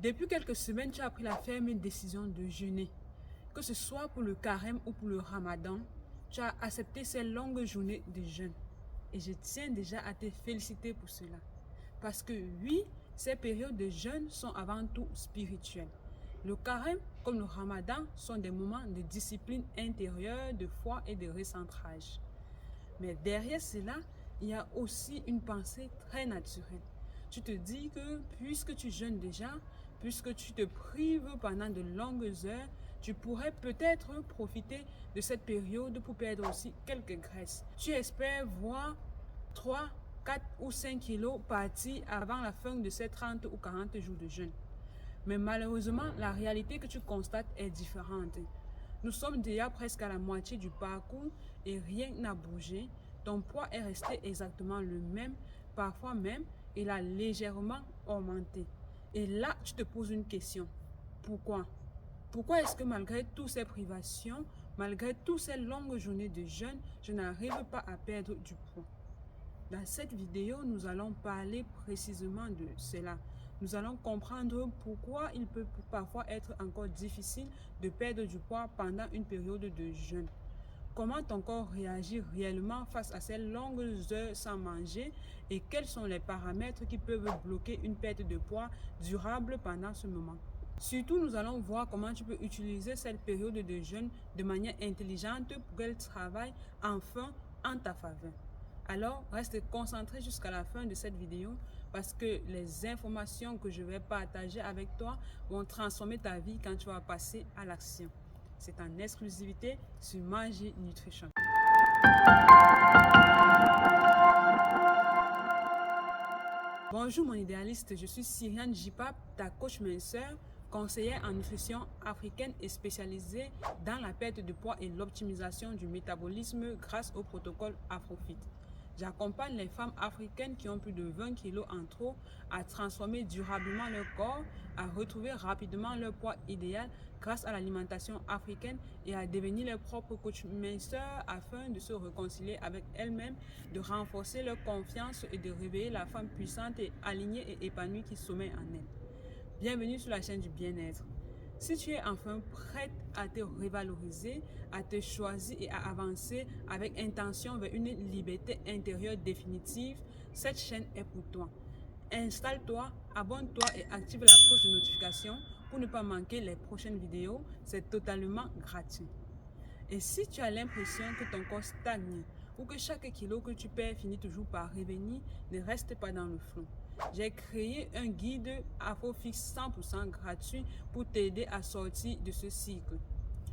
Depuis quelques semaines, tu as pris la ferme décision de jeûner. Que ce soit pour le carême ou pour le ramadan, tu as accepté ces longues journées de jeûne. Et je tiens déjà à te féliciter pour cela. Parce que oui, ces périodes de jeûne sont avant tout spirituelles. Le carême comme le ramadan sont des moments de discipline intérieure, de foi et de recentrage. Mais derrière cela, il y a aussi une pensée très naturelle. Tu te dis que puisque tu jeûnes déjà, puisque tu te prives pendant de longues heures, tu pourrais peut-être profiter de cette période pour perdre aussi quelques graisses. Tu espères voir 3, 4 ou 5 kilos partis avant la fin de ces 30 ou 40 jours de jeûne. Mais malheureusement, la réalité que tu constates est différente. Nous sommes déjà presque à la moitié du parcours et rien n'a bougé. Ton poids est resté exactement le même, parfois même, il a légèrement augmenté. Et là, tu te poses une question. Pourquoi? Pourquoi est-ce que malgré toutes ces privations, malgré toutes ces longues journées de jeûne, je n'arrive pas à perdre du poids? Dans cette vidéo, nous allons parler précisément de cela. Nous allons comprendre pourquoi il peut parfois être encore difficile de perdre du poids pendant une période de jeûne. Comment ton corps réagit réellement face à ces longues heures sans manger et quels sont les paramètres qui peuvent bloquer une perte de poids durable pendant ce moment. Surtout, nous allons voir comment tu peux utiliser cette période de jeûne de manière intelligente pour qu'elle travaille enfin en ta faveur. Alors, reste concentré jusqu'à la fin de cette vidéo parce que les informations que je vais partager avec toi vont transformer ta vie quand tu vas passer à l'action. C'est en exclusivité sur Magie Nutrition. Bonjour mon idéaliste, je suis Cyriane Jipap, ta coach minceur, conseillère en nutrition africaine et spécialisée dans la perte de poids et l'optimisation du métabolisme grâce au protocole AfroFit. J'accompagne les femmes africaines qui ont plus de 20 kg en trop à transformer durablement leur corps, à retrouver rapidement leur poids idéal grâce à l'alimentation africaine et à devenir leur propre coach minceur afin de se réconcilier avec elles-mêmes, de renforcer leur confiance et de réveiller la femme puissante et alignée et épanouie qui sommeille en elle. Bienvenue sur la chaîne du bien-être. Si tu es enfin prête à te revaloriser, à te choisir et à avancer avec intention vers une liberté intérieure définitive, cette chaîne est pour toi. Installe-toi, abonne-toi et active la cloche de notification pour ne pas manquer les prochaines vidéos. C'est totalement gratuit. Et si tu as l'impression que ton corps stagne ou que chaque kilo que tu perds finit toujours par revenir, ne reste pas dans le flou. J'ai créé un guide AfroFit 100% gratuit pour t'aider à sortir de ce cycle.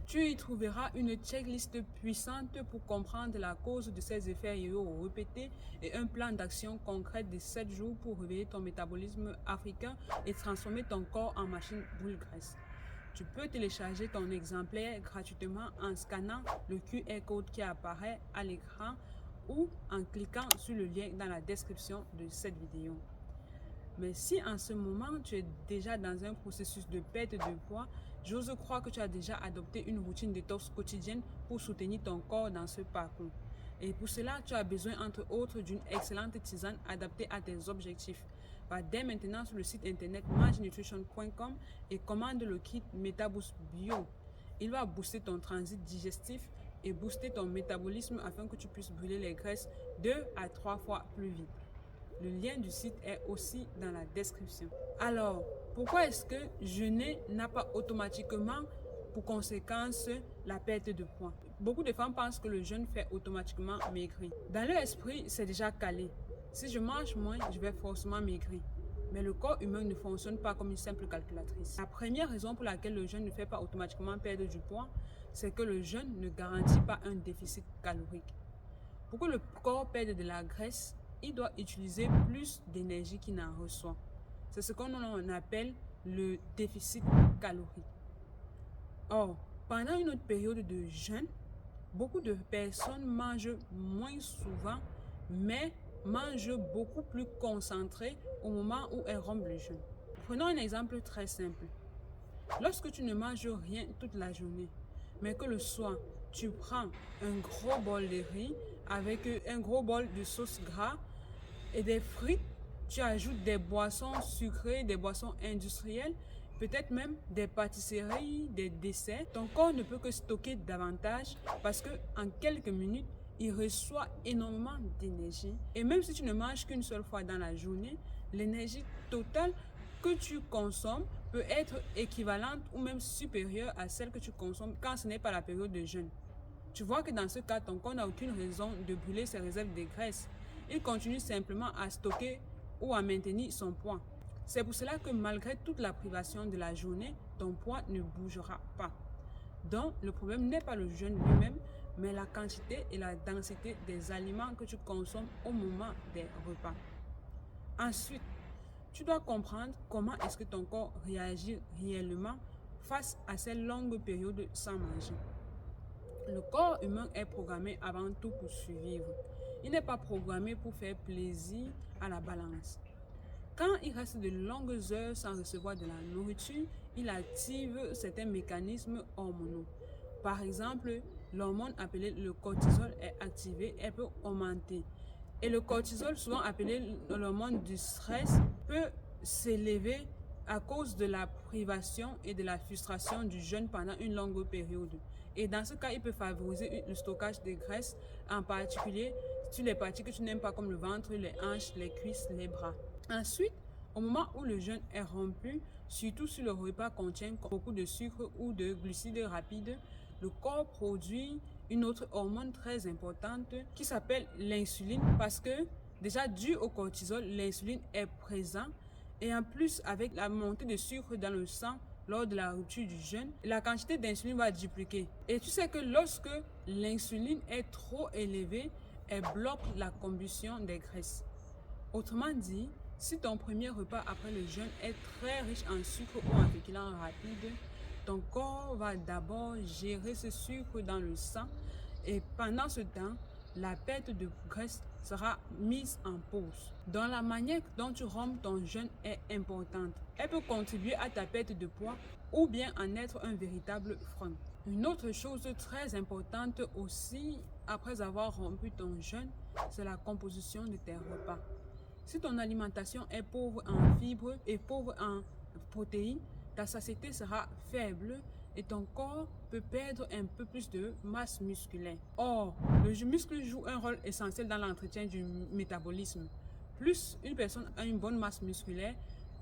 Tu y trouveras une checklist puissante pour comprendre la cause de ces effets yo-yo répétés et un plan d'action concret de 7 jours pour réveiller ton métabolisme africain et transformer ton corps en machine brûle-graisse. Tu peux télécharger ton exemplaire gratuitement en scannant le QR code qui apparaît à l'écran ou en cliquant sur le lien dans la description de cette vidéo. Mais si en ce moment tu es déjà dans un processus de perte de poids, j'ose croire que tu as déjà adopté une routine détox quotidienne pour soutenir ton corps dans ce parcours. Et pour cela, tu as besoin entre autres d'une excellente tisane adaptée à tes objectifs. Va dès maintenant sur le site internet maginutrition.com et commande le kit MetaBoost Bio. Il va booster ton transit digestif et booster ton métabolisme afin que tu puisses brûler les graisses 2 à 3 fois plus vite. Le lien du site est aussi dans la description. Alors, pourquoi est-ce que jeûner n'a pas automatiquement pour conséquence la perte de poids? Beaucoup de femmes pensent que le jeûne fait automatiquement maigrir. Dans leur esprit, c'est déjà calé. Si je mange moins, je vais forcément maigrir. Mais le corps humain ne fonctionne pas comme une simple calculatrice. La première raison pour laquelle le jeûne ne fait pas automatiquement perdre du poids, c'est que le jeûne ne garantit pas un déficit calorique. Pour que le corps perde de la graisse, il doit utiliser plus d'énergie qu'il n'en reçoit. C'est ce qu'on appelle le déficit calorique. Or, pendant une autre période de jeûne, beaucoup de personnes mangent moins souvent, mais mangent beaucoup plus concentré au moment où elles rompent le jeûne. Prenons un exemple très simple. Lorsque tu ne manges rien toute la journée, mais que le soir, tu prends un gros bol de riz avec un gros bol de sauce gras et des frites tu ajoutes des boissons sucrées, des boissons industrielles, peut-être même des pâtisseries, des desserts, ton corps ne peut que stocker davantage parce que en quelques minutes, il reçoit énormément d'énergie. Et même si tu ne manges qu'une seule fois dans la journée, l'énergie totale que tu consommes peut être équivalente ou même supérieure à celle que tu consommes quand ce n'est pas la période de jeûne. Tu vois que dans ce cas, ton corps n'a aucune raison de brûler ses réserves de graisse. Il continue simplement à stocker ou à maintenir son poids. C'est pour cela que malgré toute la privation de la journée, ton poids ne bougera pas. Donc, le problème n'est pas le jeûne lui-même, mais la quantité et la densité des aliments que tu consommes au moment des repas. Ensuite, tu dois comprendre comment est-ce que ton corps réagit réellement face à ces longues périodes sans manger. Le corps humain est programmé avant tout pour survivre. Il n'est pas programmé pour faire plaisir à la balance. Quand il reste de longues heures sans recevoir de la nourriture, il active certains mécanismes hormonaux. Par exemple, l'hormone appelée le cortisol est activé et peut augmenter. Et le cortisol, souvent appelé l'hormone du stress, peut s'élever à cause de la privation et de la frustration du jeûne pendant une longue période. Et dans ce cas, il peut favoriser le stockage de graisse, en particulier sur les parties que tu n'aimes pas comme le ventre, les hanches, les cuisses, les bras. Ensuite, au moment où le jeûne est rompu, surtout si le repas contient beaucoup de sucre ou de glucides rapides, le corps produit une autre hormone très importante qui s'appelle l'insuline parce que déjà dû au cortisol, l'insuline est présente et en plus avec la montée de sucre dans le sang lors de la rupture du jeûne, la quantité d'insuline va dupliquer. Et tu sais que lorsque l'insuline est trop élevée, elle bloque la combustion des graisses. Autrement dit, si ton premier repas après le jeûne est très riche en sucre ou en féculents rapides, ton corps va d'abord gérer ce sucre dans le sang et pendant ce temps, la perte de graisse sera mise en pause. Donc la manière dont tu rompes ton jeûne est importante. Elle peut contribuer à ta perte de poids ou bien en être un véritable frein. Une autre chose très importante aussi après avoir rompu ton jeûne, c'est la composition de tes repas. Si ton alimentation est pauvre en fibres et pauvre en protéines, ta satiété sera faible et ton corps peut perdre un peu plus de masse musculaire. Or, le muscle joue un rôle essentiel dans l'entretien du métabolisme. Plus une personne a une bonne masse musculaire,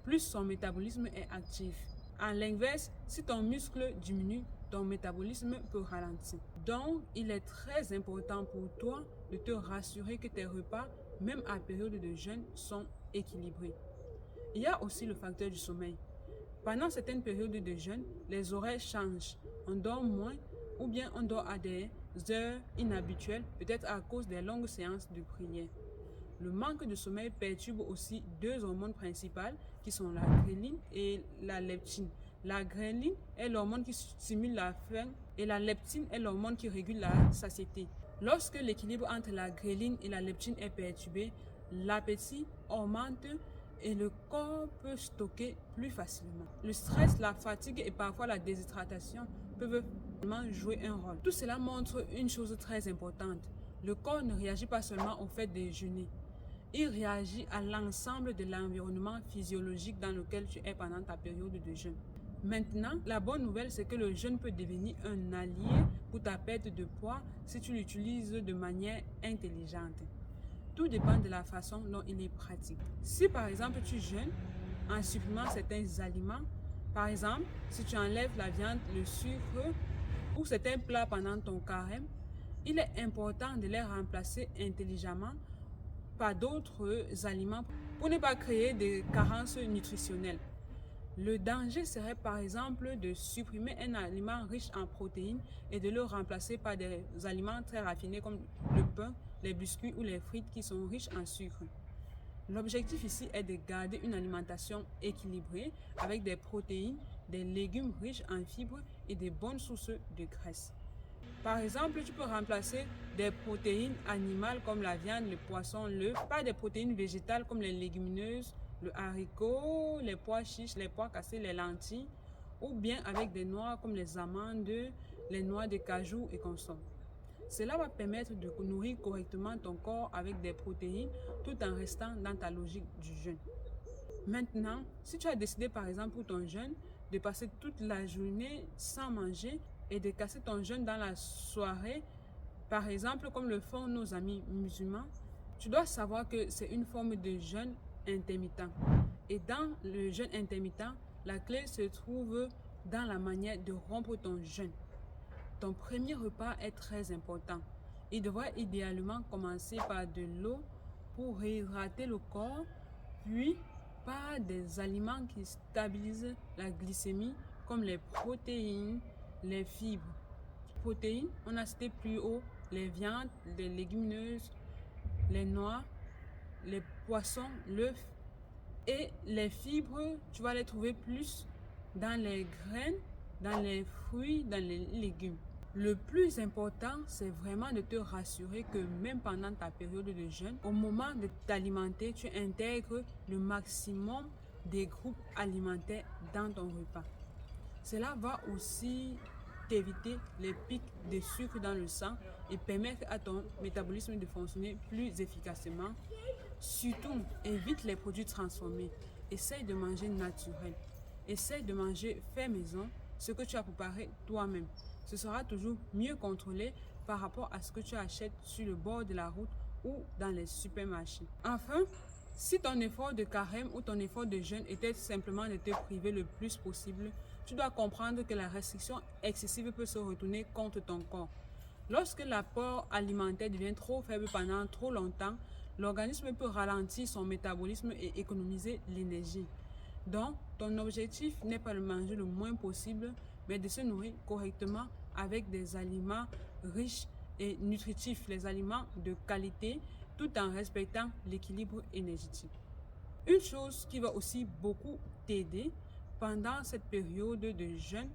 plus son métabolisme est actif. À l'inverse, si ton muscle diminue, ton métabolisme peut ralentir. Donc, il est très important pour toi de te rassurer que tes repas, même à période de jeûne, sont équilibrés. Il y a aussi le facteur du sommeil. Pendant certaines périodes de jeûne, les horaires changent. On dort moins ou bien on dort à des heures inhabituelles, peut-être à cause des longues séances de prière. Le manque de sommeil perturbe aussi deux hormones principales qui sont la ghréline et la leptine. La ghréline est l'hormone qui stimule la faim et la leptine est l'hormone qui régule la satiété. Lorsque l'équilibre entre la ghréline et la leptine est perturbé, l'appétit augmente et le corps peut stocker plus facilement. Le stress, la fatigue et parfois la déshydratation peuvent vraiment jouer un rôle. Tout cela montre une chose très importante. Le corps ne réagit pas seulement au fait de jeûner. Il réagit à l'ensemble de l'environnement physiologique dans lequel tu es pendant ta période de jeûne. Maintenant, la bonne nouvelle, c'est que le jeûne peut devenir un allié pour ta perte de poids si tu l'utilises de manière intelligente. Tout dépend de la façon dont il est pratique. Si par exemple tu jeûnes en supprimant certains aliments, par exemple si tu enlèves la viande, le sucre ou certains plats pendant ton carême, il est important de les remplacer intelligemment par d'autres aliments pour ne pas créer de carences nutritionnelles. Le danger serait par exemple de supprimer un aliment riche en protéines et de le remplacer par des aliments très raffinés comme le pain, les biscuits ou les frites qui sont riches en sucre. L'objectif ici est de garder une alimentation équilibrée avec des protéines, des légumes riches en fibres et des bonnes sources de graisse. Par exemple, tu peux remplacer des protéines animales comme la viande, le poisson, l'œuf par des protéines végétales comme les légumineuses, le haricot, les pois chiches, les pois cassés, les lentilles, ou bien avec des noix comme les amandes, les noix de cajou et consorts. Cela va permettre de nourrir correctement ton corps avec des protéines tout en restant dans ta logique du jeûne. Maintenant, si tu as décidé par exemple pour ton jeûne de passer toute la journée sans manger et de casser ton jeûne dans la soirée, par exemple comme le font nos amis musulmans, tu dois savoir que c'est une forme de jeûne intermittent. Et dans le jeûne intermittent, la clé se trouve dans la manière de rompre ton jeûne. Ton premier repas est très important. Il devrait idéalement commencer par de l'eau pour réhydrater le corps, puis par des aliments qui stabilisent la glycémie comme les protéines, les fibres. Protéines, on a cité plus haut les viandes, les légumineuses, les noix, les poissons, l'œuf. Et les fibres, tu vas les trouver plus dans les graines, dans les fruits, dans les légumes. Le plus important, c'est vraiment de te rassurer que même pendant ta période de jeûne, au moment de t'alimenter, tu intègres le maximum des groupes alimentaires dans ton repas. Cela va aussi t'éviter les pics de sucre dans le sang et permettre à ton métabolisme de fonctionner plus efficacement. Surtout, évite les produits transformés. Essaye de manger naturel. Essaye de manger fait maison, ce que tu as préparé toi-même. Ce sera toujours mieux contrôlé par rapport à ce que tu achètes sur le bord de la route ou dans les supermarchés. Enfin, si ton effort de carême ou ton effort de jeûne était simplement de te priver le plus possible, tu dois comprendre que la restriction excessive peut se retourner contre ton corps. Lorsque l'apport alimentaire devient trop faible pendant trop longtemps, l'organisme peut ralentir son métabolisme et économiser l'énergie. Donc, ton objectif n'est pas de manger le moins possible, mais de se nourrir correctement avec des aliments riches et nutritifs, les aliments de qualité, tout en respectant l'équilibre énergétique. Une chose qui va aussi beaucoup t'aider pendant cette période de jeûne,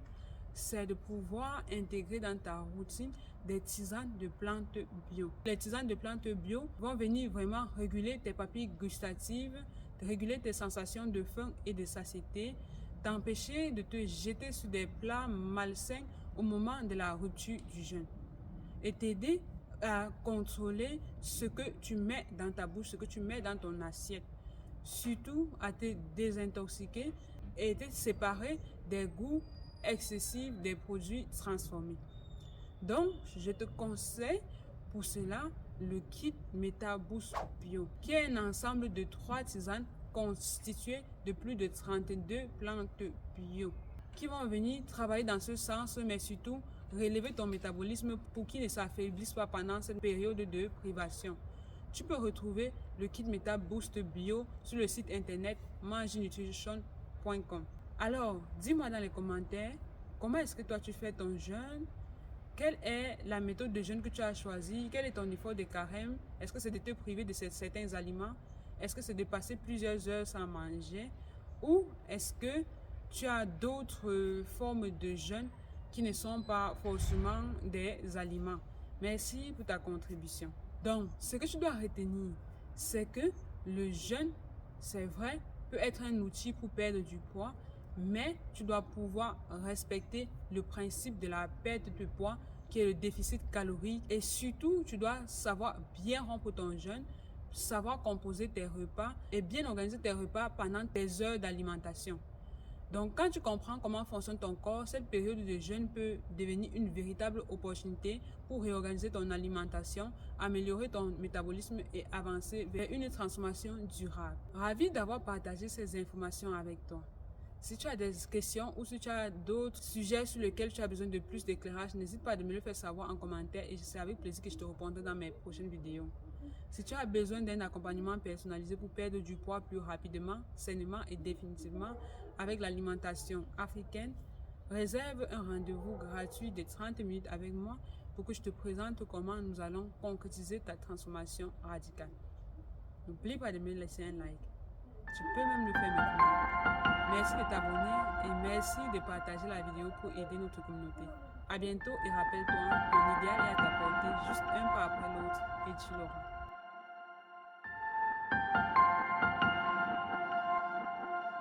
c'est de pouvoir intégrer dans ta routine des tisanes de plantes bio. Les tisanes de plantes bio vont venir vraiment réguler tes papilles gustatives, réguler tes sensations de faim et de satiété, t'empêcher de te jeter sur des plats malsains au moment de la rupture du jeûne et t'aider à contrôler ce que tu mets dans ta bouche, ce que tu mets dans ton assiette. Surtout à te désintoxiquer et te séparer des goûts excessifs des produits transformés. Donc, je te conseille pour cela le kit MetaBoost Bio, qui est un ensemble de 3 tisanes constituées de plus de 32 plantes bio, qui vont venir travailler dans ce sens, mais surtout relever ton métabolisme pour qu'il ne s'affaiblisse pas pendant cette période de privation. Tu peux retrouver le kit MetaBoost Bio sur le site internet mangenutrition.com. Alors, dis-moi dans les commentaires, comment est-ce que toi tu fais ton jeûne? Quelle est la méthode de jeûne que tu as choisie? Quel est ton effort de carême? Est-ce que c'est de te priver de certains aliments? Est-ce que c'est de passer plusieurs heures sans manger? Ou est-ce que tu as d'autres formes de jeûne qui ne sont pas forcément des aliments? Merci pour ta contribution. Donc, ce que tu dois retenir, c'est que le jeûne, c'est vrai, peut être un outil pour perdre du poids, mais tu dois pouvoir respecter le principe de la perte de poids qui est le déficit calorique, et surtout tu dois savoir bien rompre ton jeûne, savoir composer tes repas et bien organiser tes repas pendant tes heures d'alimentation. Donc quand tu comprends comment fonctionne ton corps, cette période de jeûne peut devenir une véritable opportunité pour réorganiser ton alimentation, améliorer ton métabolisme et avancer vers une transformation durable. Ravi d'avoir partagé ces informations avec toi. Si tu as des questions ou si tu as d'autres sujets sur lesquels tu as besoin de plus d'éclairage, n'hésite pas à me le faire savoir en commentaire et c'est avec plaisir que je te répondrai dans mes prochaines vidéos. Si tu as besoin d'un accompagnement personnalisé pour perdre du poids plus rapidement, sainement et définitivement avec l'alimentation africaine, réserve un rendez-vous gratuit de 30 minutes avec moi pour que je te présente comment nous allons concrétiser ta transformation radicale. N'oublie pas de me laisser un like. Tu peux même le faire maintenant. Merci de t'abonner et merci de partager la vidéo pour aider notre communauté. À bientôt et rappelle-toi, ton idéal est à ta portée, juste un pas après l'autre et tu l'auras.